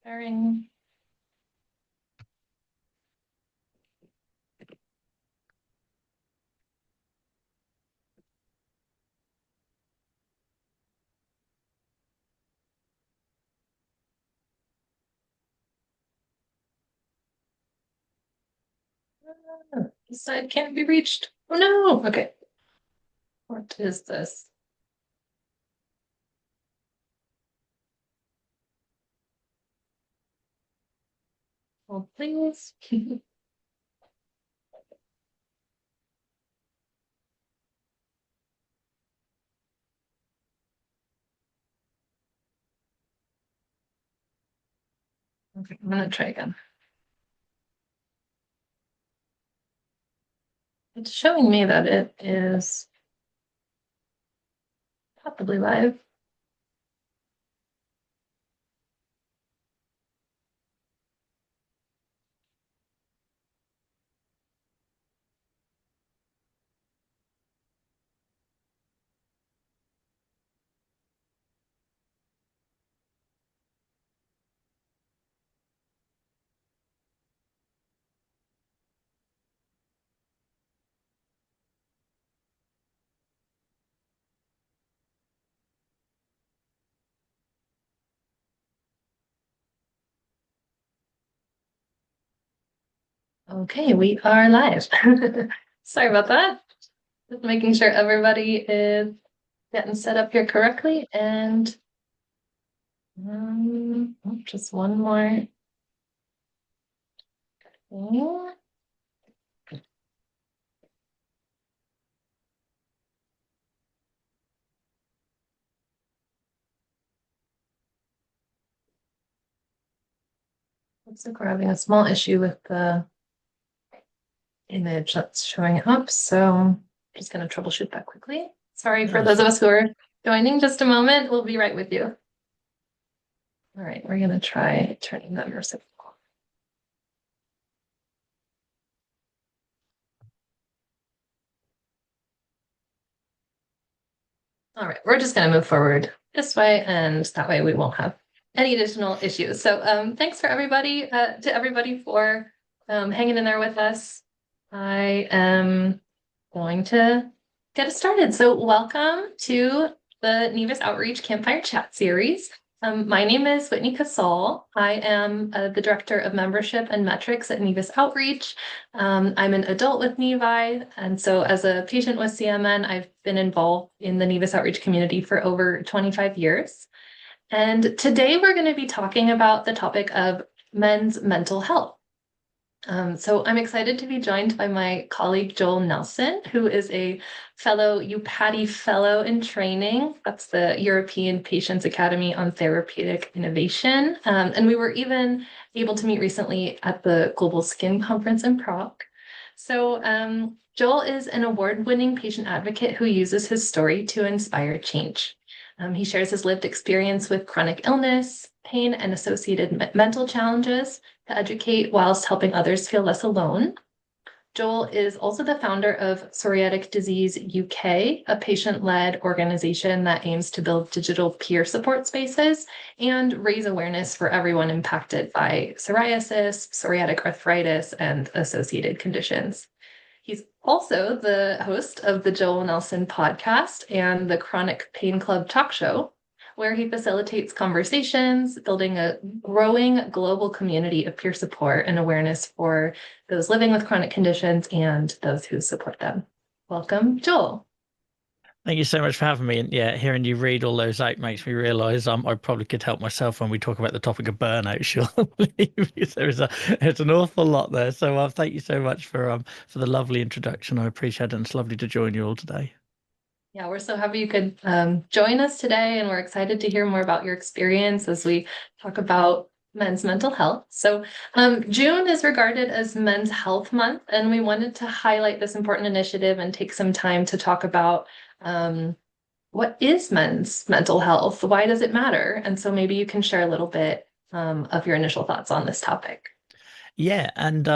Sharing. This side can't be reached. Oh no. Okay. What is this? Hold please. Okay, I'm gonna try again. It's showing me that it is possibly live. Okay, we are live. Sorry about that. Just making sure everybody is getting set up here correctly and just one more thing. Looks like we're having a small issue with the image that's showing up, so I'm just going to troubleshoot that quickly. Sorry for those of us who are joining. Just a moment. We'll be right with you. All right, we're going to try turning that reciprocal. All right, we're just going to move forward this way, and that way we won't have any additional issues. So thanks for everybody, to everybody for hanging in there with us. I am going to get us started. So welcome to the Nevis Outreach Campfire Chat Series. My name is Whitney Casal. I am the Director of Membership and Metrics at Nevis Outreach. I'm an adult with Nevi, and so as a patient with CMN, I've been involved in the Nevis Outreach community for over 25 years. And today we're going to be talking about the topic of men's mental health. So I'm excited to be joined by my colleague Joel Nelson, who is a fellow UPATI fellow in training. That's the European Patients Academy on Therapeutic Innovation. And we were even able to meet recently at the Global Skin Conference in Prague. So Joel is an award-winning patient advocate who uses his story to inspire change. He shares his lived experience with chronic illness, pain, and associated mental challenges to educate whilst helping others feel less alone. Joel is also the founder of Psoriatic Disease UK, a patient-led organization that aims to build digital peer support spaces and raise awareness for everyone impacted by psoriasis, psoriatic arthritis, and associated conditions. He's also the host of the Joel Nelson podcast and the Chronic Pain Club talk show, where he facilitates conversations, building a growing global community of peer support and awareness for those living with chronic conditions and those who support them. Welcome, Joel. Thank you so much for having me. And yeah, hearing you read all those out makes me realize I probably could help myself when we talk about the topic of burnout, surely, because there's an awful lot there. So thank you so much for the lovely introduction. I appreciate it. And it's lovely to join you all today. Yeah, we're so happy you could join us today, and we're excited to hear more about your experience as we talk about men's mental health. So June is regarded as Men's Health Month, and we wanted to highlight this important initiative and take some time to talk about what is men's mental health? Why does it matter? And so maybe you can share a little bit of your initial thoughts on this topic. Yeah, and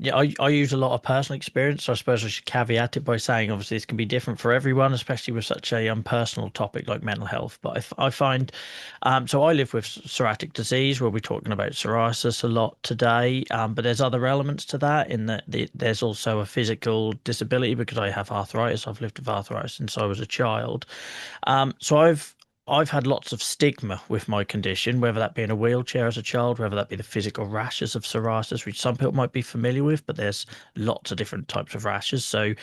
yeah, I use a lot of personal experience, so I suppose I should caveat it by saying obviously this can be different for everyone, especially with such a personal topic like mental health. But I find so I live with psoriatic disease. We'll be talking about psoriasis a lot today, but there's other elements to that in that there's also a physical disability because I have arthritis. I've lived with arthritis since I was a child. So I've had lots of stigma with my condition, whether that be in a wheelchair as a child, whether that be the physical rashes of psoriasis, which some people might be familiar with, but there's lots of different types of rashes. So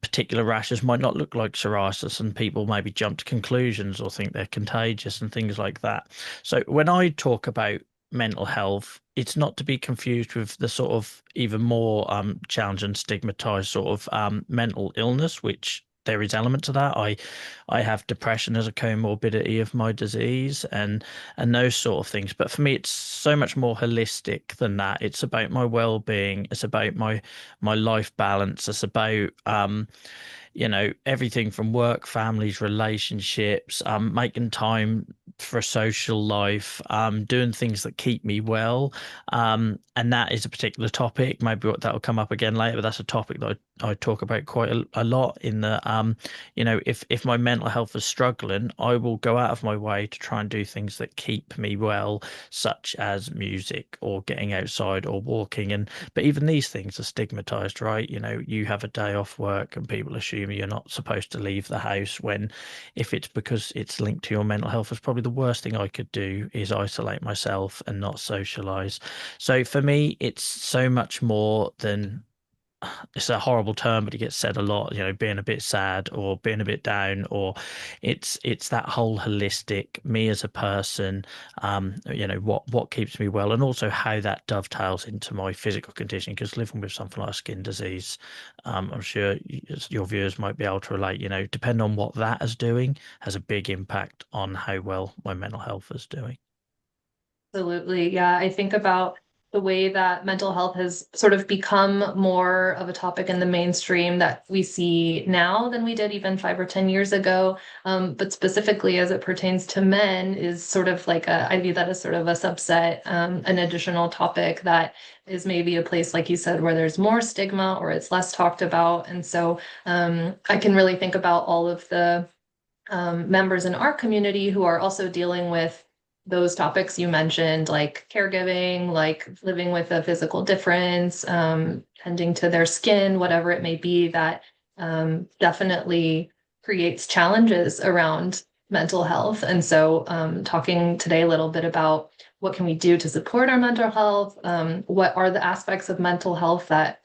particular rashes might not look like psoriasis, and people maybe jump to conclusions or think they're contagious and things like that. So when I talk about mental health, it's not to be confused with the sort of even more challenged and stigmatized sort of mental illness, which there is elements of that. I have depression as a comorbidity of my disease and those sort of things. But for me, it's so much more holistic than that. It's about my well-being. It's about my life balance. It's about everything from work, families, relationships, making time for a social life, doing things that keep me well. And that is a particular topic. Maybe that'll come up again later, but that's a topic that I talk about quite a lot in the, if my mental health is struggling, I will go out of my way to try and do things that keep me well, such as music or getting outside or walking. But even these things are stigmatized, right? You have a day off work and people assume you're not supposed to leave the house when, if it's because it's linked to your mental health, it's probably the worst thing I could do is isolate myself and not socialize. So for me, it's so much more than it's a horrible term, but it gets said a lot, being a bit sad or being a bit down, or it's that whole holistic me as a person, what keeps me well, and also how that dovetails into my physical condition. Because living with something like skin disease, I'm sure your viewers might be able to relate, depending on what that is doing, has a big impact on how well my mental health is doing. Absolutely. Yeah. I think about the way that mental health has sort of become more of a topic in the mainstream that we see now than we did even 5 or 10 years ago. But specifically as it pertains to men is sort of like I view that as sort of a subset, an additional topic that is maybe a place, like you said, where there's more stigma or it's less talked about. And so I can really think about all of the members in our community who are also dealing with those topics you mentioned, like caregiving, like living with a physical difference, tending to their skin, whatever it may be, that definitely creates challenges around mental health. And so, talking today a little bit about what can we do to support our mental health, what are the aspects of mental health that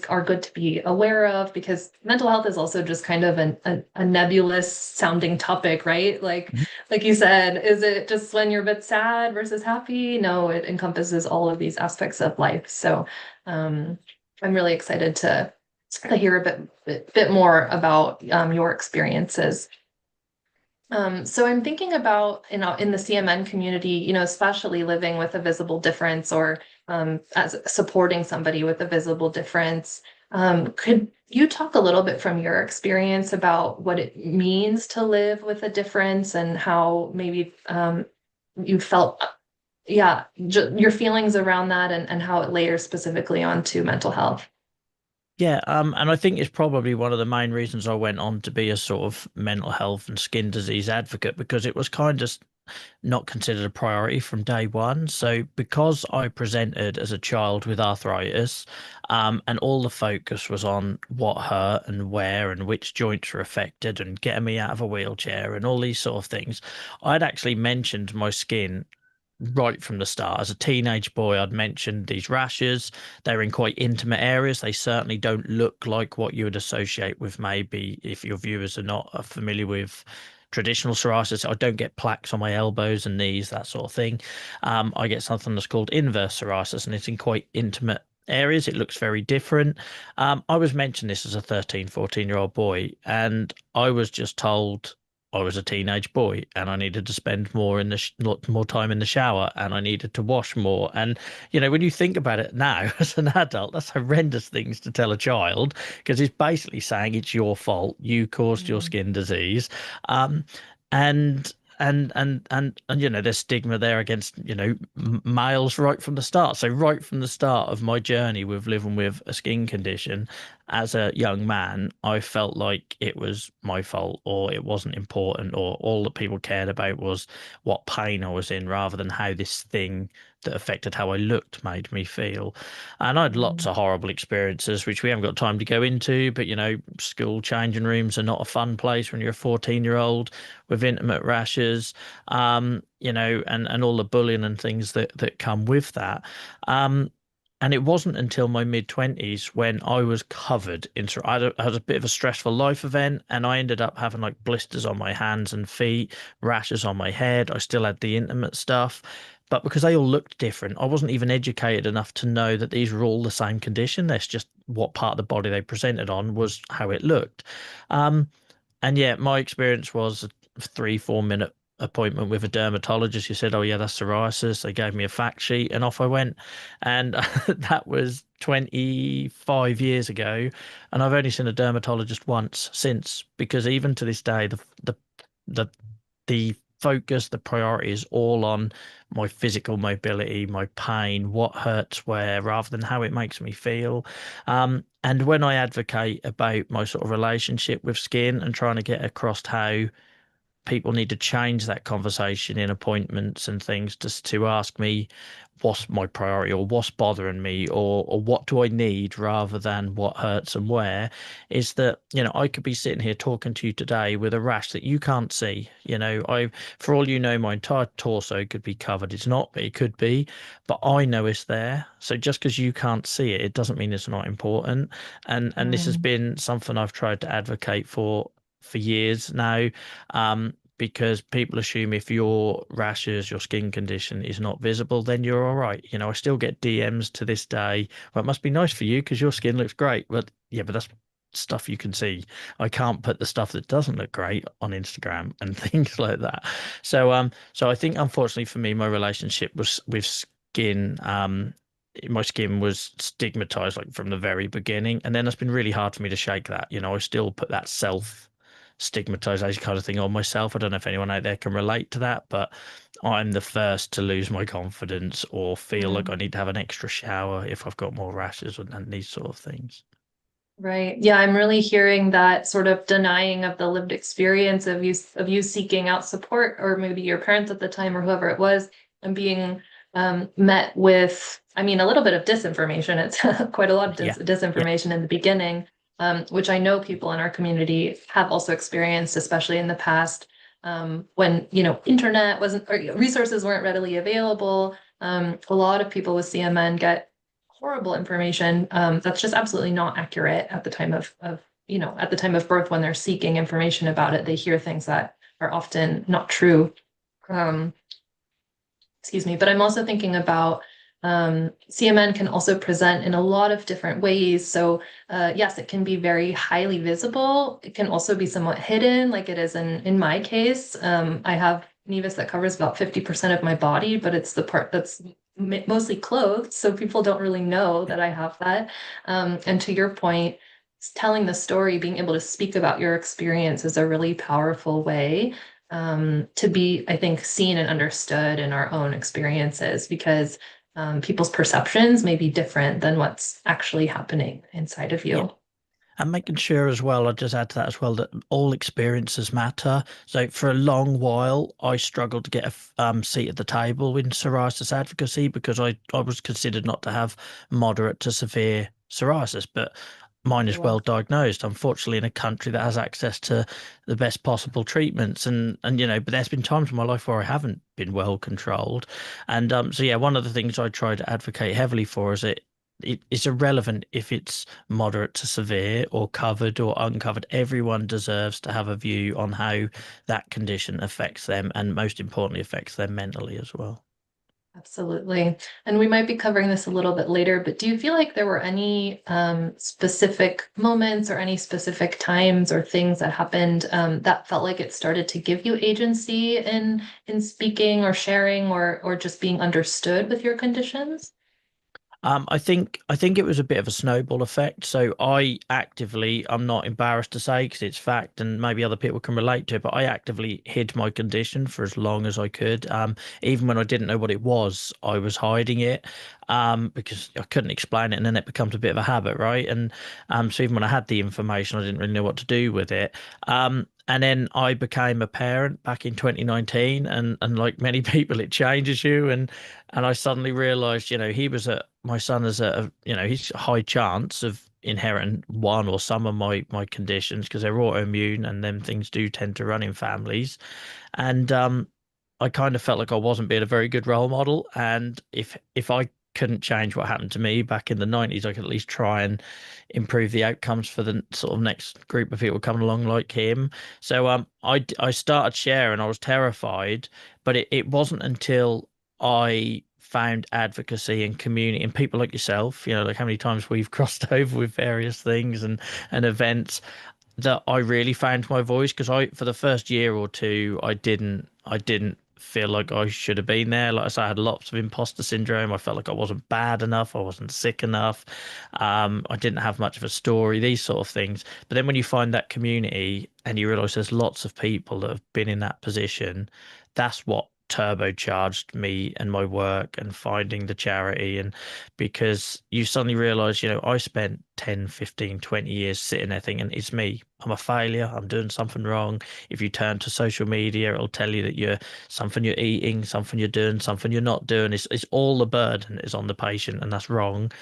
are good to be aware of, because mental health is also just kind of a nebulous sounding topic, right? Like you said, is it just when you're a bit sad versus happy? No, it encompasses all of these aspects of life. So um, I'm really excited to hear a bit more about your experiences. So I'm thinking about, in the CMN community, especially living with a visible difference or as supporting somebody with a visible difference. Could you talk a little bit from your experience about what it means to live with a difference and how maybe you felt, yeah, your feelings around that and how it layers specifically onto mental health? Yeah, and I think it's probably one of the main reasons I went on to be a sort of mental health and skin disease advocate because it was kind of not considered a priority from day one. So because I presented as a child with arthritis, and all the focus was on what hurt and where and which joints were affected and getting me out of a wheelchair and all these sort of things, I'd actually mentioned my skin right from the start. As a teenage boy, I'd mentioned these rashes. They're in quite intimate areas. They certainly don't look like what you would associate with maybe if your viewers are not familiar with traditional psoriasis. I don't get plaques on my elbows and knees, that sort of thing. I get something that's called inverse psoriasis, and it's in quite intimate areas. It looks very different. I was mentioned this as a 13, 14-year-old boy, and I was just told I was a teenage boy and I needed to spend more in the lot more time in the shower and I needed to wash more. And when you think about it now as an adult, that's horrendous things to tell a child because it's basically saying it's your fault. You caused your Mhm. skin disease. Um, and and there's stigma there against males right from the start. So right from the start of my journey with living with a skin condition as a young man, I felt like it was my fault, or it wasn't important, or all that people cared about was what pain I was in, rather than how this thing that affected how I looked made me feel. And I had lots Mm. of horrible experiences, which we haven't got time to go into, but school changing rooms are not a fun place when you're a 14-year-old with intimate rashes, and all the bullying and things that come with that. Um, and it wasn't until my mid-20s when I was covered in, I had a bit of a stressful life event, and I ended up having like blisters on my hands and feet, rashes on my head. I still had the intimate stuff. But because they all looked different, I wasn't even educated enough to know that these were all the same condition. That's just what part of the body they presented on was how it looked. Um, and yeah, my experience was a 3-4 minute appointment with a dermatologist who said, "Oh yeah, that's psoriasis." They gave me a fact sheet and off I went. And that was 25 years ago. And I've only seen a dermatologist once since, because even to this day, the the focus, the priority is all on my physical mobility, my pain, what hurts where, rather than how it makes me feel. And when I advocate about my sort of relationship with skin and trying to get across how people need to change that conversation in appointments and things, just to ask me what's my priority, or what's bothering me, or what do I need, rather than what hurts and where, is that, I could be sitting here talking to you today with a rash that you can't see. For all you know, my entire torso could be covered. It's not, but it could be, but I know it's there. So just because you can't see it, it doesn't mean it's not important. And this has Mm. been something I've tried to advocate for years now, because people assume if your rashes, your skin condition is not visible, then you're all right. I still get DMs to this day. Well, it must be nice for you because your skin looks great. But yeah, but that's stuff you can see. I can't put the stuff that doesn't look great on Instagram and things like that. So I think unfortunately for me, my relationship was with skin, my skin was stigmatized like from the very beginning, and then it's been really hard for me to shake that. I still put that self stigmatization kind of thing on myself. I don't know if anyone out there can relate to that, but I'm the first to lose my confidence or feel like I Mm. need to have an extra shower if I've got more rashes and these sort of things. Right. Yeah, I'm really hearing that sort of denying of the lived experience of you seeking out support, or maybe your parents at the time or whoever it was, and being met with, I mean, a little bit of disinformation. It's quite a lot of Yeah. Yeah. disinformation in the beginning, which I know people in our community have also experienced, especially in the past, when, internet wasn't, or resources weren't readily available. A lot of people with CMN get horrible information that's just absolutely not accurate at the time at the time of birth. When they're seeking information about it, they hear things that are often not true. um, Excuse me. But I'm also thinking about CMN can also present in a lot of different ways. So yes, it can be very highly visible. It can also be somewhat hidden, like it is in my case. I have nevus that covers about 50% of my body, but it's the part that's mostly clothed, so people don't really know that I have that. And to your point, telling the story, being able to speak about your experience is a really powerful way to be, I think, seen and understood in our own experiences, because people's perceptions may be different than what's actually happening inside of Yeah. you. And making sure as well, I'll just add to that as well, that all experiences matter. So for a long while, I struggled to get a seat at the table in psoriasis advocacy because I was considered not to have moderate to severe psoriasis, but mine is Well, well diagnosed, unfortunately, in a country that has access to the best possible treatments. And but there's been times in my life where I haven't been well controlled. And so yeah, one of the things I try to advocate heavily for is it's irrelevant if it's moderate to severe or covered or uncovered. Everyone deserves to have a view on how that condition affects them, and most importantly, affects them mentally as well. absolutely. And we might be covering this a little bit later, but do you feel like there were any specific moments or any specific times or things that happened that felt like it started to give you agency in speaking or sharing or just being understood with your conditions? I think it was a bit of a snowball effect. So I'm not embarrassed to say because it's fact, and maybe other people can relate to it. But I actively hid my condition for as long as I could. Even when I didn't know what it was, I was hiding it, because I couldn't explain it, and then it becomes a bit of a habit, right? And so even when I had the information, I didn't really know what to do with it. And then I became a parent back in 2019, and like many people, it changes you. And I suddenly realized, my son is he's a high chance of inheriting one or some of my conditions because they're autoimmune and them things do tend to run in families. And I kind of felt like I wasn't being a very good role model. And if I couldn't change what happened to me back in the 90s, I could at least try and improve the outcomes for the sort of next group of people coming along like him. So I started sharing. I was terrified, but it wasn't until I found advocacy and community and people like yourself, like how many times we've crossed over with various things and events, that I really found my voice. Because for the first year or two, I didn't feel like I should have been there. Like I said, I had lots of imposter syndrome. I felt like I wasn't bad enough. I wasn't sick enough. I didn't have much of a story, these sort of things. But then when you find that community and you realize there's lots of people that have been in that position, that's what turbocharged me and my work and finding the charity. And because you suddenly realize, I spent 10, 15, 20 years sitting there thinking, it's me. I'm a failure. I'm doing something wrong. If you turn to social media, it'll tell you that something you're eating, something you're doing, something you're not doing. It's all the burden is on the patient, and that's wrong.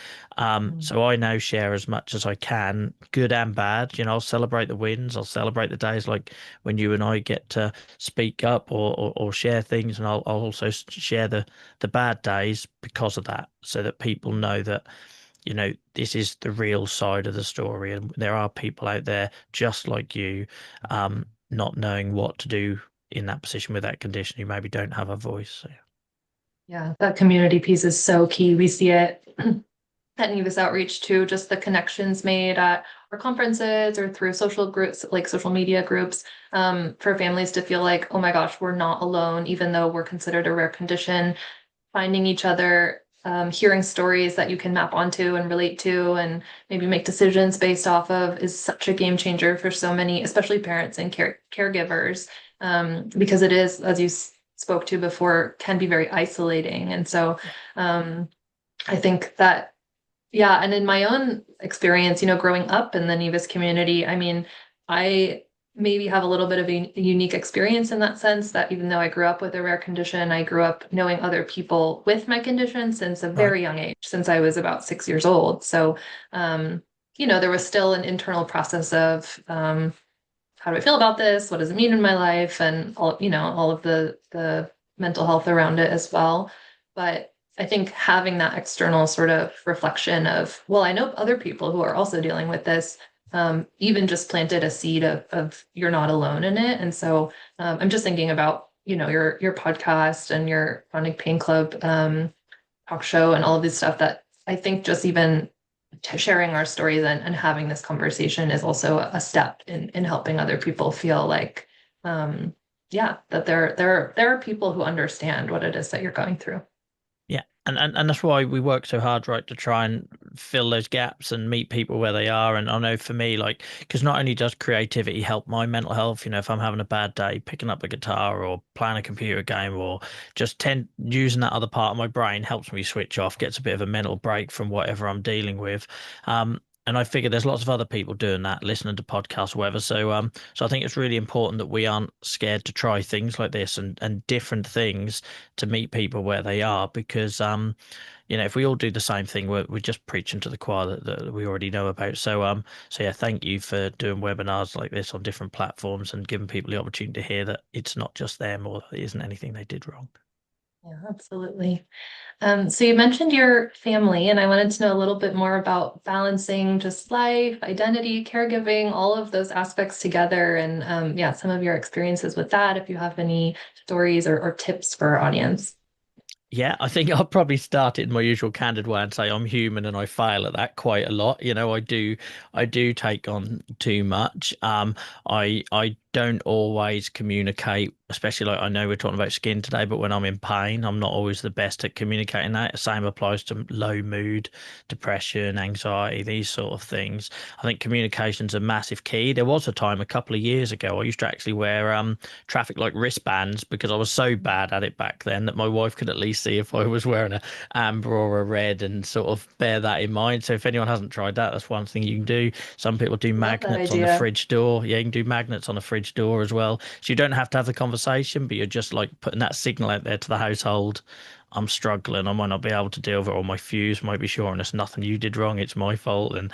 So I now share as much as I can, good and bad. I'll celebrate the wins. I'll celebrate the days like when you and I get to speak up or share things, and I'll also share the bad days because of that, so that people know that this is the real side of the story, and there are people out there just like you, not knowing what to do in that position with that condition who maybe don't have a voice. So. Yeah, that community piece is so key. We see it at Nevis Outreach too, just the connections made at our conferences or through social groups, like social media groups, for families to feel like, oh my gosh, we're not alone, even though we're considered a rare condition. Finding each other, hearing stories that you can map onto and relate to, and maybe make decisions based off of, is such a game changer for so many, especially parents and caregivers, because it is, as you spoke to before, can be very isolating. And so I think that, yeah, and in my own experience, growing up in the Nevis community, I mean, I maybe have a little bit of a unique experience in that sense, that even though I grew up with a rare condition, I grew up knowing other people with my condition since a Right. very young age, since I was about 6 years old. So, there was still an internal process of, how do I feel about this? What does it mean in my life? And all of the mental health around it as well. But I think having that external sort of reflection of, well, I know other people who are also dealing with this, even just planted a seed of you're not alone in it. And so I'm just thinking about, your podcast and your Chronic Pain Club talk show and all of this stuff, that I think just even sharing our stories and having this conversation is also a step in helping other people feel like, yeah, that there are people who understand what it is that you're going through. Yeah, and that's why we work so hard, right, to try and fill those gaps and meet people where they are. And I know for me, like, because not only does creativity help my mental health, if I'm having a bad day, picking up a guitar or playing a computer game or just using that other part of my brain helps me switch off, gets a bit of a mental break from whatever I'm dealing with. And I figure there's lots of other people doing that, listening to podcasts, or whatever. So I think it's really important that we aren't scared to try things like this and different things to meet people where they are, because if we all do the same thing, we're just preaching to the choir that we already know about. So yeah, thank you for doing webinars like this on different platforms and giving people the opportunity to hear that it's not just them, or it isn't anything they did wrong. Yeah, absolutely. So you mentioned your family, and I wanted to know a little bit more about balancing just life, identity, caregiving, all of those aspects together, and yeah, some of your experiences with that, if you have any stories or tips for our audience. Yeah, I think I'll probably start it in my usual candid way and say I'm human and I fail at that quite a lot. I do take on too much. I don't always communicate, especially like I know we're talking about skin today, but when I'm in pain, I'm not always the best at communicating that. Same applies to low mood, depression, anxiety, these sort of things. I think communication's a massive key. There was a time a couple of years ago I used to actually wear traffic light wristbands because I was so bad at it back then that my wife could at least see if I was wearing a amber or a red and sort of bear that in mind. So if anyone hasn't tried that, that's one thing you can do. Some people do Love that magnets on the idea. fridge door. Yeah, you can do magnets on the fridge door as well. So you don't have to have the conversation, but you're just like putting that signal out there to the household. I'm struggling. I might not be able to deal with it, or my fuse might be short, and it's nothing you did wrong. It's my fault. And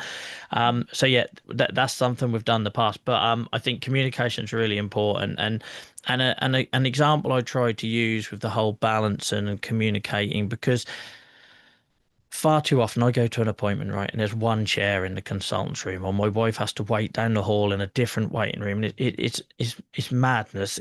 so yeah, that's something we've done in the past. But I think communication is really important. And an example I tried to use with the whole balance and communicating, because far too often I go to an appointment, right, and there's one chair in the consultant's room, or my wife has to wait down the hall in a different waiting room. And it's madness.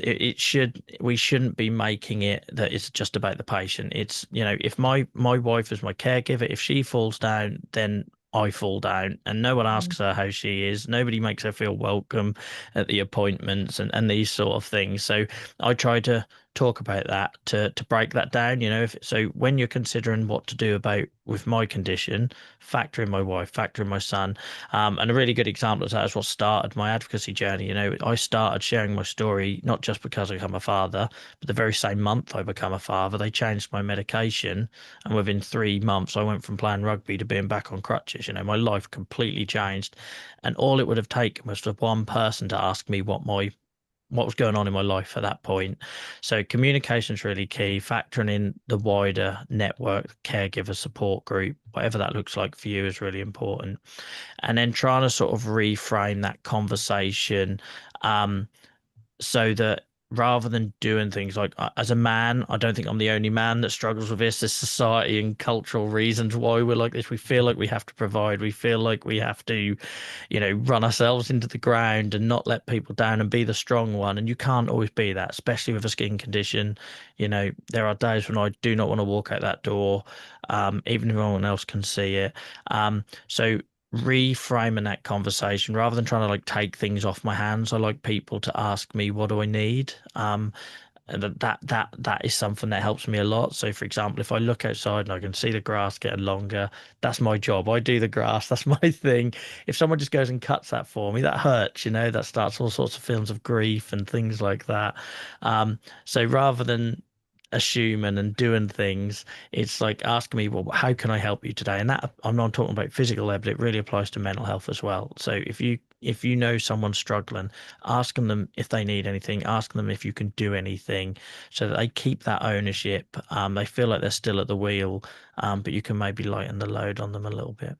We shouldn't be making it that it's just about the patient. It's, if my wife is my caregiver, if she falls down, then I fall down, and no one asks her how she is. Nobody makes her feel welcome at the appointments and these sort of things. So I try to talk about that to break that down. So when you're considering what to do about with my condition, factor in my wife, factor in my son. And a really good example of that is what started my advocacy journey. I started sharing my story not just because I become a father, but the very same month I become a father, they changed my medication, and within 3 months I went from playing rugby to being back on crutches. My life completely changed, and all it would have taken was for one person to ask me what was going on in my life at that point. So communication is really key. Factoring in the wider network, caregiver support group, whatever that looks like for you, is really important. And then trying to sort of reframe that conversation, um, so that rather than doing things like, as a man, I don't think I'm the only man that struggles with this. There's society and cultural reasons why we're like this. We feel like we have to provide. We feel like we have to, run ourselves into the ground and not let people down and be the strong one. And you can't always be that, especially with a skin condition. There are days when I do not want to walk out that door, even if no one else can see it. So reframing that conversation rather than trying to like take things off my hands. I like people to ask me, what do I need? And that is something that helps me a lot. So for example, if I look outside and I can see the grass getting longer, that's my job. I do the grass. That's my thing. If someone just goes and cuts that for me, that hurts, that starts all sorts of feelings of grief and things like that. So rather than assuming and doing things, it's like asking me, well, how can I help you today? And that, I'm not talking about physical there, but it really applies to mental health as well. So if you know someone's struggling, asking them if they need anything, asking them if you can do anything, so that they keep that ownership. They feel like they're still at the wheel, but you can maybe lighten the load on them a little bit.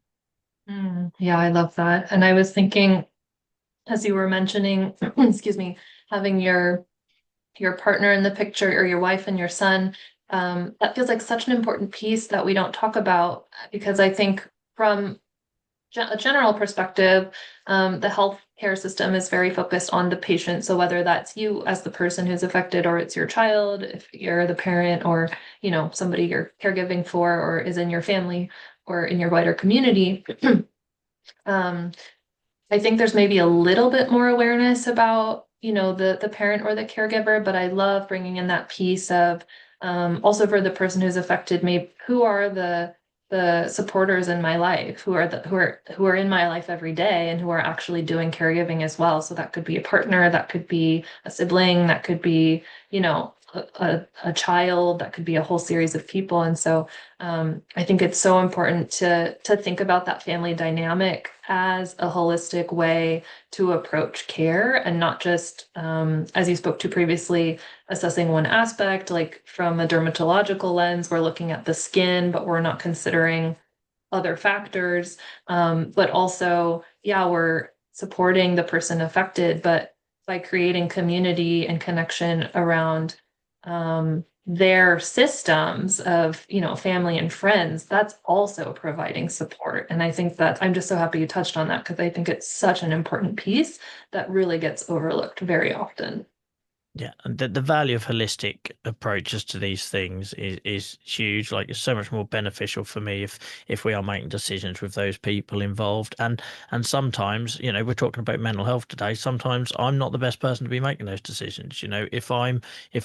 Yeah, I love that. And I was thinking, as you were mentioning, excuse me, having your partner in the picture, or your wife and your son, that feels like such an important piece that we don't talk about, because I think from a general perspective, the healthcare system is very focused on the patient. So whether that's you as the person who's affected, or it's your child, if you're the parent, or somebody you're caregiving for, or is in your family or in your wider community, um, I think there's maybe a little bit more awareness about, the parent or the caregiver, but I love bringing in that piece of, also for the person who's affected, maybe who are the supporters in my life, who are in my life every day, and who are actually doing caregiving as well. So that could be a partner, that could be a sibling, that could be, a child, that could be a whole series of people. And so I think it's so important to think about that family dynamic as a holistic way to approach care, and not just, as you spoke to previously, assessing one aspect, like from a dermatological lens, we're looking at the skin, but we're not considering other factors. But also, yeah, we're supporting the person affected, but by creating community and connection around their systems of, family and friends, that's also providing support. And I think that I'm just so happy you touched on that, because I think it's such an important piece that really gets overlooked very often. Yeah, and the value of holistic approaches to these things is huge. Like it's so much more beneficial for me if we are making decisions with those people involved. And sometimes, we're talking about mental health today. Sometimes I'm not the best person to be making those decisions. If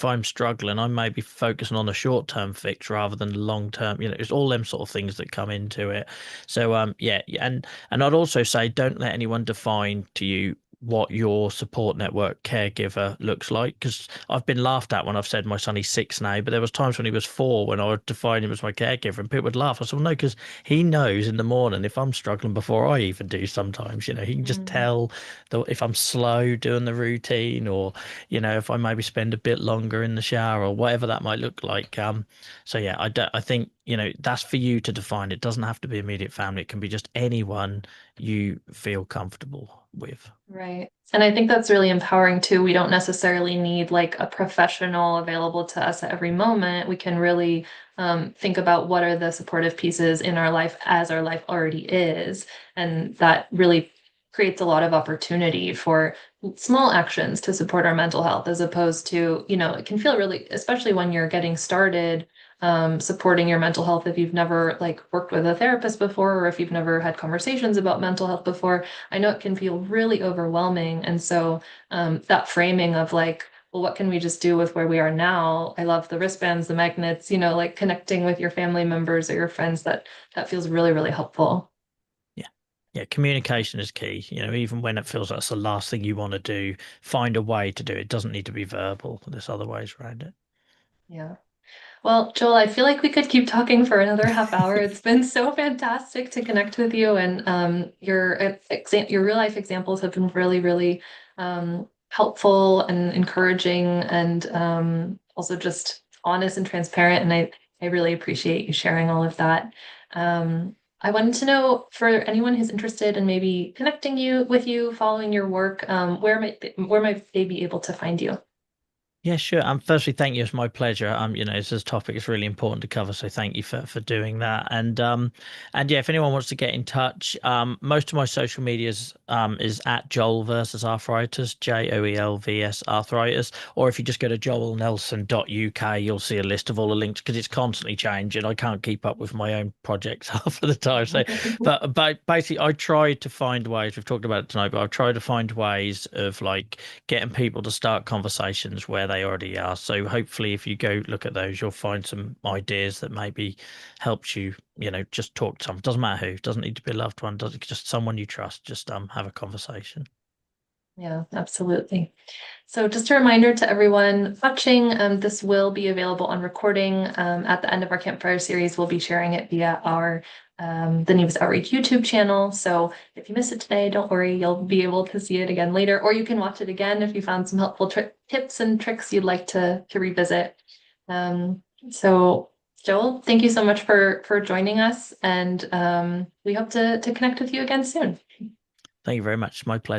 I'm struggling, I may be focusing on the short term fix rather than the long term. It's all them sort of things that come into it. So yeah, and I'd also say don't let anyone define to you what your support network caregiver looks like, because I've been laughed at when I've said my son, he's 6 now, but there was times when he was 4 when I would define him as my caregiver and people would laugh. I said, well, no, because he knows in the morning if I'm struggling before I even do. Sometimes he can just Mm. tell if I'm slow doing the routine, or if I maybe spend a bit longer in the shower or whatever that might look like. So yeah, I think that's for you to define. It doesn't have to be immediate family. It can be just anyone you feel comfortable with. Right. And I think that's really empowering too. We don't necessarily need like a professional available to us at every moment. We can really think about what are the supportive pieces in our life as our life already is. And that really creates a lot of opportunity for small actions to support our mental health, as opposed to, it can feel really, especially when you're getting started, supporting your mental health if you've never like worked with a therapist before, or if you've never had conversations about mental health before. I know it can feel really overwhelming. And so that framing of like, well, what can we just do with where we are now? I love the wristbands, the magnets, like connecting with your family members or your friends, that feels really, really helpful. Yeah. Yeah, communication is key. Even when it feels like it's the last thing you want to do, find a way to do it. It doesn't need to be verbal. There's other ways around it. Yeah. Well, Joel, I feel like we could keep talking for another half hour. It's been so fantastic to connect with you, and your real life examples have been really, really helpful and encouraging, and also just honest and transparent. And I really appreciate you sharing all of that. I wanted to know, for anyone who's interested in maybe connecting with you, following your work, where might they be able to find you? Yeah, sure. Firstly, thank you. It's my pleasure. This is a topic it's really important to cover, so thank you for doing that. And yeah, if anyone wants to get in touch, most of my social medias is at Joel versus Arthritis, JOELVS Arthritis, or if you just go to joelnelson.uk, you'll see a list of all the links because it's constantly changing. I can't keep up with my own projects half of the time. So, but basically, I try to find ways. We've talked about it tonight, but I've tried to find ways of like getting people to start conversations where they already are. So hopefully, if you go look at those, you'll find some ideas that maybe helps you. Just talk to someone. Doesn't matter who. Doesn't need to be a loved one. Does just someone you trust. Just have a conversation. Yeah, absolutely. So just a reminder to everyone watching, this will be available on recording. At the end of our campfire series, we'll be sharing it via our the Nevis Outreach YouTube channel. So if you missed it today, don't worry, you'll be able to see it again later, or you can watch it again if you found some helpful tips and tricks you'd like to revisit. So Joel, thank you so much for joining us, and we hope to connect with you again soon. Thank you very much. My pleasure.